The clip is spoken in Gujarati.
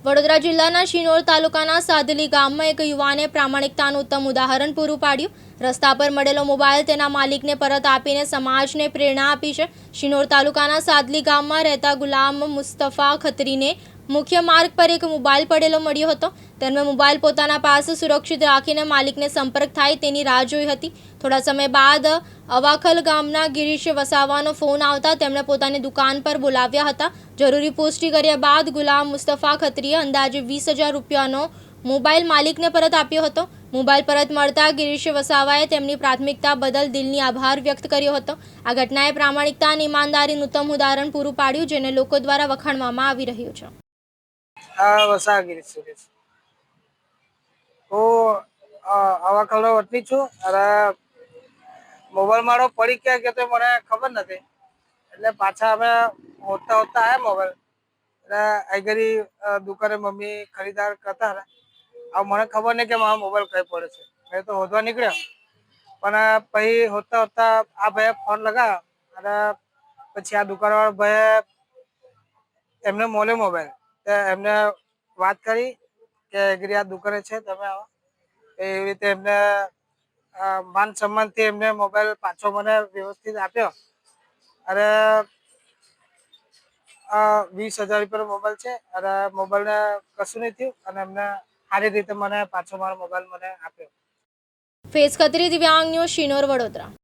વડોદરા જિલ્લાના શિનોર તાલુકાના સાદલી ગામમાં એક યુવાને પ્રામાણિકતાનું ઉત્તમ ઉદાહરણ પૂરું પાડ્યું. રસ્તા પર મળેલો મોબાઈલ તેના માલિકને પરત આપીને સમાજને પ્રેરણા આપી છે. શિનોર તાલુકાના સાદલી ગામમાં રહેતા ગુલામ મુસ્તફા ખત્રીને મુખ્ય માર્ગ પર એક મોબાઈલ પડેલો મળ્યો હતો. તેમણે મોબાઈલ પોતાના પાસે સુરક્ષિત રાખીને માલિકને સંપર્ક થાય તેની રાહ જોઈ હતી. થોડા સમય બાદ અવાખલ ગામના ગિરીશ વસાવાનો ફોન આવતા તેમણે પોતાની દુકાન પર બોલાવ્યા હતા. જરૂરી પુષ્ટિ કર્યા બાદ ગુલામ મુસ્તફા ખત્રીએ અંદાજે 20,000 રૂપિયાનો મોબાઈલ માલિકને પરત આપ્યો હતો. મોબાઈલ પરત મળતા ગિરીશ વસાવાએ તેમની પ્રાથમિકતા બદલ દિલની આભાર વ્યક્ત કર્યો હતો. આ ઘટનાએ પ્રામાણિકતા અને ઈમાનદારીનું ઉત્તમ ઉદાહરણ પૂરું પાડ્યું, જેને લોકો દ્વારા વખાણવામાં આવી રહ્યું છે. વસા ગિરીશ સુરેશ હું અવાખલનો વતની છું અને મોબાઈલ મારો પડી ક્યાં ગયો તો મને ખબર નથી. એટલે પાછા અમે હોતા આવ્યા મોબાઈલ એટલે અહીં ઘડી દુકાને મમ્મી ખરીદાર કરતા હતા. હવે મને ખબર નહીં કે મારો મોબાઈલ કઈ પડે છે. મેં તો હોદવા નીકળ્યો પણ પછી હોતા આ ભાઈએ ફોન લગાવ્યો અને પછી આ દુકાનવાળા ભાઈએ એમને મળ્યો મોબાઈલ. એમને વાત કરી કે ગિરી આ દુકાને છે, તમે આવો. એવી રીતે એમને માન સન્માનથી એમને મોબાઈલ પાછો મને વ્યવસ્થિત આપ્યો અને 20,000 રૂપિયાનો મોબાઈલ છે અને મોબાઈલને કશું નહીં થયું અને એમને સારી રીતે મને પાછો મારો મોબાઈલ મને આપ્યો. ફેઝ ખત્રી, દિવ્યાંગ ન્યૂઝ, શિનોર, વડોદરા.